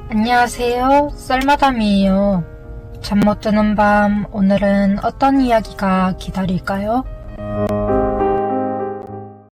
안녕하세요. 썰마담이에요. 잠 못 드는 밤, 오늘은 어떤 이야기가 기다릴까요?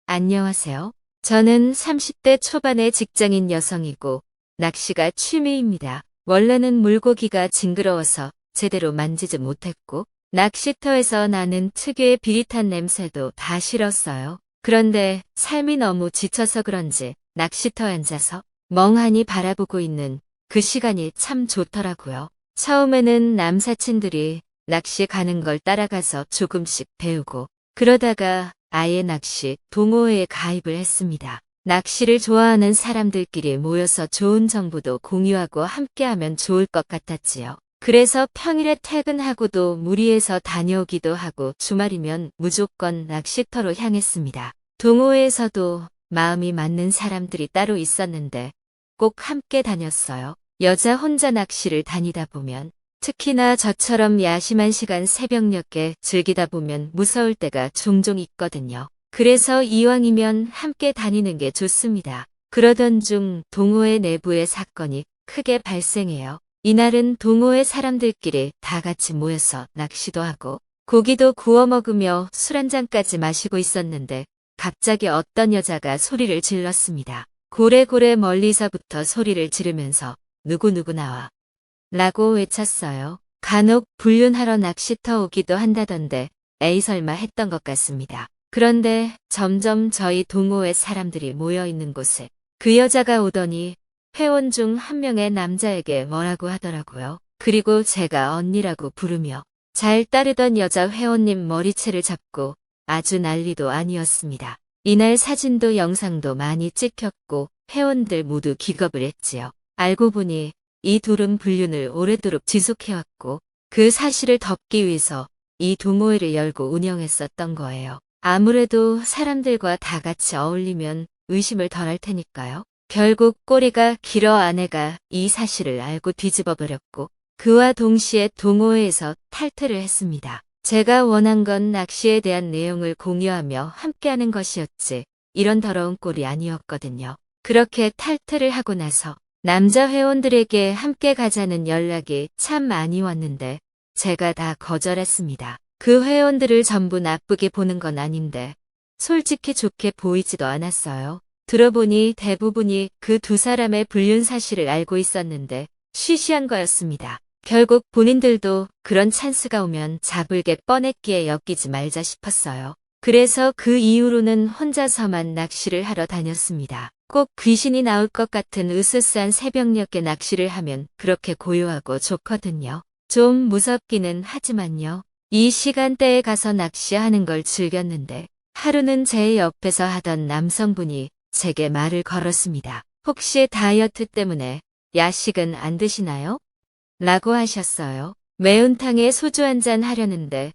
안녕하세요. 저는 30대 초반의 직장인 여성이고 낚시가 취미입니다. 원래는 물고기가 징그러워서 제대로 만지지 못했고 낚시터에서 나는 특유의 비릿한 냄새도 다 싫었어요. 그런데 삶이 너무 지쳐서 그런지 낚시터에 앉아서 멍하니 바라보고 있는 그 시간이 참 좋더라고요. 처음에는 남사친들이 낚시 가는 걸 따라가서 조금씩 배우고 그러다가 아예 낚시 동호회에 가입을 했습니다. 낚시를 좋아하는 사람들끼리 모여서 좋은 정보도 공유하고 함께하면 좋을 것 같았지요. 그래서 평일에 퇴근하고도 무리해서 다녀오기도 하고 주말이면 무조건 낚시터로 향했습니다. 동호회에서도 마음이 맞는 사람들이 따로 있었는데 꼭 함께 다녔어요. 여자 혼자 낚시를 다니다 보면 특히나 저처럼 야심한 시간 새벽녘에 즐기다 보면 무서울 때가 종종 있거든요. 그래서 이왕이면 함께 다니는 게 좋습니다. 그러던 중 동호회 내부의 사건이 크게 발생해요. 이날은 동호회 사람들끼리 다 같이 모여서 낚시도 하고 고기도 구워 먹으며 술 한 잔까지 마시고 있었는데 갑자기 어떤 여자가 소리를 질렀습니다. 고래고래 멀리서부터 소리를 지르면서 누구누구 나와 라고 외쳤어요. 간혹 불륜하러 낚시터 오기도 한다던데 에이 설마 했던 것 같습니다. 그런데 점점 저희 동호회 사람들이 모여있는 곳에 그 여자가 오더니 회원 중 한 명의 남자에게 뭐라고 하더라고요. 그리고 제가 언니라고 부르며 잘 따르던 여자 회원님 머리채를 잡고 아주 난리도 아니었습니다. 이날 사진도 영상도 많이 찍혔고 회원들 모두 기겁을 했지요. 알고 보니 이 둘은 불륜을 오래도록 지속해왔고 그 사실을 덮기 위해서 이 동호회를 열고 운영했었던 거예요. 아무래도 사람들과 다 같이 어울리면 의심을 덜 할 테니까요. 결국 꼬리가 길어 아내가 이 사실을 알고 뒤집어 버렸고 그와 동시에 동호회에서 탈퇴를 했습니다. 제가 원한 건 낚시에 대한 내용을 공유하며 함께하는 것이었지 이런 더러운 꼴이 아니었거든요. 그렇게 탈퇴를 하고 나서 남자 회원들에게 함께 가자는 연락이 참 많이 왔는데 제가 다 거절했습니다. 그 회원들을 전부 나쁘게 보는 건 아닌데 솔직히 좋게 보이지도 않았어요. 들어보니 대부분이 그 두 사람의 불륜 사실을 알고 있었는데 쉬쉬한 거였습니다. 결국 본인들도 그런 찬스가 오면 잡을게 뻔했기에 엮이지 말자 싶었어요. 그래서 그 이후로는 혼자서만 낚시를 하러 다녔습니다. 꼭 귀신이 나올 것 같은 으스스한 새벽녘에 낚시를 하면 그렇게 고요하고 좋거든요. 좀 무섭기는 하지만요. 이 시간대에 가서 낚시하는 걸 즐겼는데 하루는 제 옆에서 하던 남성분이 제게 말을 걸었습니다. 혹시 다이어트 때문에 야식은 안 드시나요? 라고 하셨어요. 매운탕에 소주 한 잔 하려는데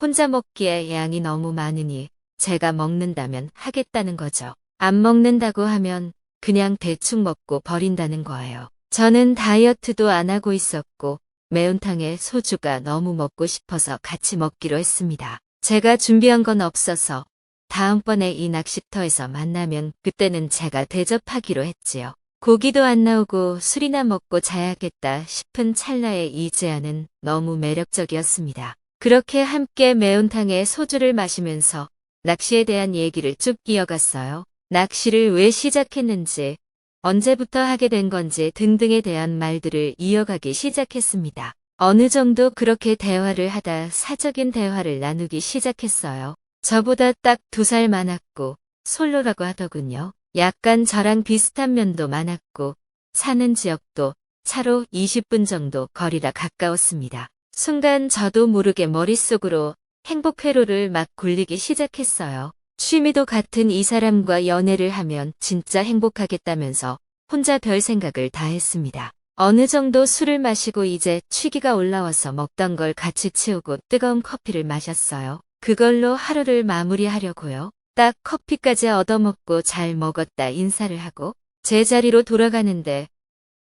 혼자 먹기에 양이 너무 많으니 제가 먹는다면 하겠다는 거죠. 안 먹는다고 하면 그냥 대충 먹고 버린다는 거예요. 저는 다이어트도 안 하고 있었고 매운탕에 소주가 너무 먹고 싶어서 같이 먹기로 했습니다. 제가 준비한 건 없어서 다음번에 이 낚시터에서 만나면 그때는 제가 대접하기로 했지요. 고기도 안 나오고 술이나 먹고 자야겠다 싶은 찰나의 이 제안은 너무 매력적이었습니다. 그렇게 함께 매운탕에 소주를 마시면서 낚시에 대한 얘기를 쭉 이어갔어요. 낚시를 왜 시작했는지, 언제부터 하게 된 건지 등등에 대한 말들을 이어가기 시작했습니다. 어느 정도 그렇게 대화를 하다 사적인 대화를 나누기 시작했어요. 저보다 딱 2살 많았고 솔로라고 하더군요. 약간 저랑 비슷한 면도 많았고 사는 지역도 차로 20분 정도 거리라 가까웠습니다. 순간 저도 모르게 머릿속으로 행복 회로를 막 굴리기 시작했어요. 취미도 같은 이 사람과 연애를 하면 진짜 행복하겠다면서 혼자 별 생각을 다 했습니다. 어느 정도 술을 마시고 이제 취기가 올라와서 먹던 걸 같이 치우고 뜨거운 커피를 마셨어요. 그걸로 하루를 마무리하려고요. 딱 커피까지 얻어먹고 잘 먹었다 인사를 하고 제 자리로 돌아가는데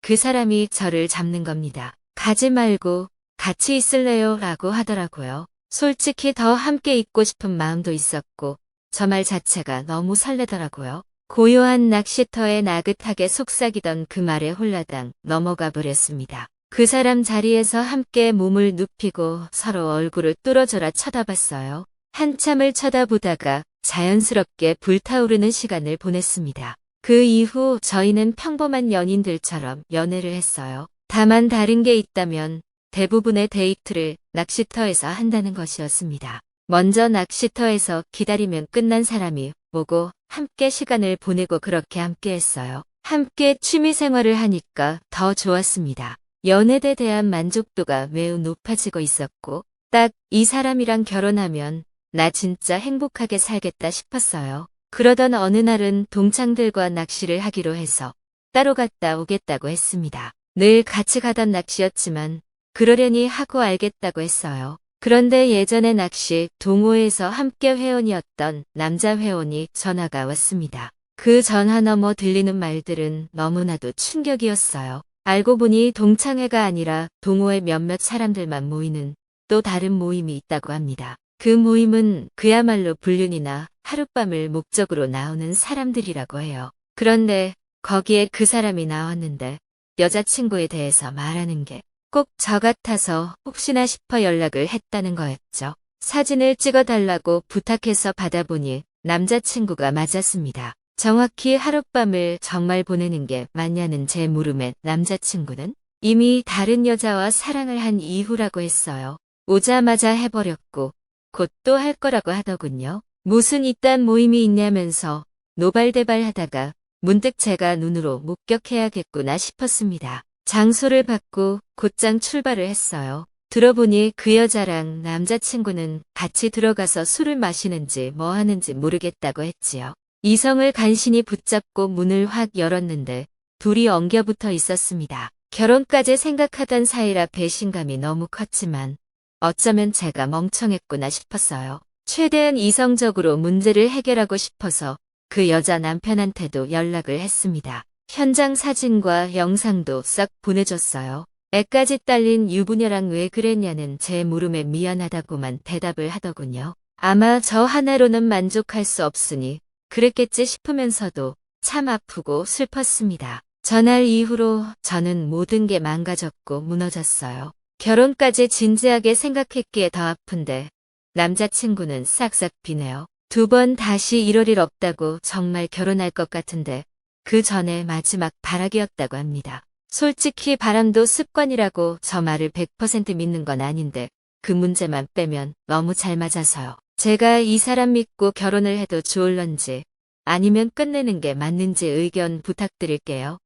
그 사람이 저를 잡는 겁니다. 가지 말고 같이 있을래요? 라고 하더라고요. 솔직히 더 함께 있고 싶은 마음도 있었고 저 말 자체가 너무 설레더라고요. 고요한 낚시터에 나긋하게 속삭이던 그 말에 홀라당 넘어가 버렸습니다. 그 사람 자리에서 함께 몸을 눕히고 서로 얼굴을 뚫어져라 쳐다봤어요. 한참을 쳐다보다가 자연스럽게 불타오르는 시간을 보냈습니다. 그 이후 저희는 평범한 연인들처럼 연애를 했어요. 다만 다른 게 있다면 대부분의 데이트를 낚시터에서 한다는 것이었습니다. 먼저 낚시터에서 기다리면 끝난 사람이 오고 함께 시간을 보내고 그렇게 함께 했어요. 함께 취미 생활을 하니까 더 좋았습니다. 연애에 대한 만족도가 매우 높아지고 있었고 딱 이 사람이랑 결혼하면 나 진짜 행복하게 살겠다 싶었어요. 그러던 어느 날은 동창들과 낚시를 하기로 해서 따로 갔다 오겠다고 했습니다. 늘 같이 가던 낚시였지만 그러려니 하고 알겠다고 했어요. 그런데 예전에 낚시 동호회에서 함께 회원이었던 남자 회원이 전화가 왔습니다. 그 전화 너머 들리는 말들은 너무나도 충격이었어요. 알고 보니 동창회가 아니라 동호회 몇몇 사람들만 모이는 또 다른 모임이 있다고 합니다. 그 모임은 그야말로 불륜이나 하룻밤을 목적으로 나오는 사람들이라고 해요. 그런데 거기에 그 사람이 나왔는데 여자친구에 대해서 말하는 게 꼭 저 같아서 혹시나 싶어 연락을 했다는 거였죠. 사진을 찍어달라고 부탁해서 받아보니 남자친구가 맞았습니다. 정확히 하룻밤을 정말 보내는 게 맞냐는 제 물음에 남자친구는 이미 다른 여자와 사랑을 한 이후라고 했어요. 오자마자 해버렸고 곧 또 할 거라고 하더군요. 무슨 이딴 모임이 있냐면서 노발대발 하다가 문득 제가 눈으로 목격해야겠구나 싶었습니다. 장소를 받고 곧장 출발을 했어요. 들어보니 그 여자랑 남자친구는 같이 들어가서 술을 마시는지 뭐 하는지 모르겠다고 했지요. 이성을 간신히 붙잡고 문을 확 열었는데 둘이 엉겨붙어 있었습니다. 결혼까지 생각하던 사이라 배신감이 너무 컸지만 어쩌면 제가 멍청했구나 싶었어요. 최대한 이성적으로 문제를 해결하고 싶어서 그 여자 남편한테도 연락을 했습니다. 현장 사진과 영상도 싹 보내줬어요. 애까지 딸린 유부녀랑 왜 그랬냐는 제 물음에 미안하다고만 대답을 하더군요. 아마 저 하나로는 만족할 수 없으니 그랬겠지 싶으면서도 참 아프고 슬펐습니다. 전날 이후로 저는 모든 게 망가졌고 무너졌어요. 결혼까지 진지하게 생각했기에 더 아픈데 남자친구는 싹싹 비네요. 2번 다시 이럴 일 없다고 정말 결혼할 것 같은데 그 전에 마지막 바라기였다고 합니다. 솔직히 바람도 습관이라고 저 말을 100% 믿는 건 아닌데 그 문제만 빼면 너무 잘 맞아서요. 제가 이 사람 믿고 결혼을 해도 좋을런지 아니면 끝내는 게 맞는지 의견 부탁드릴게요.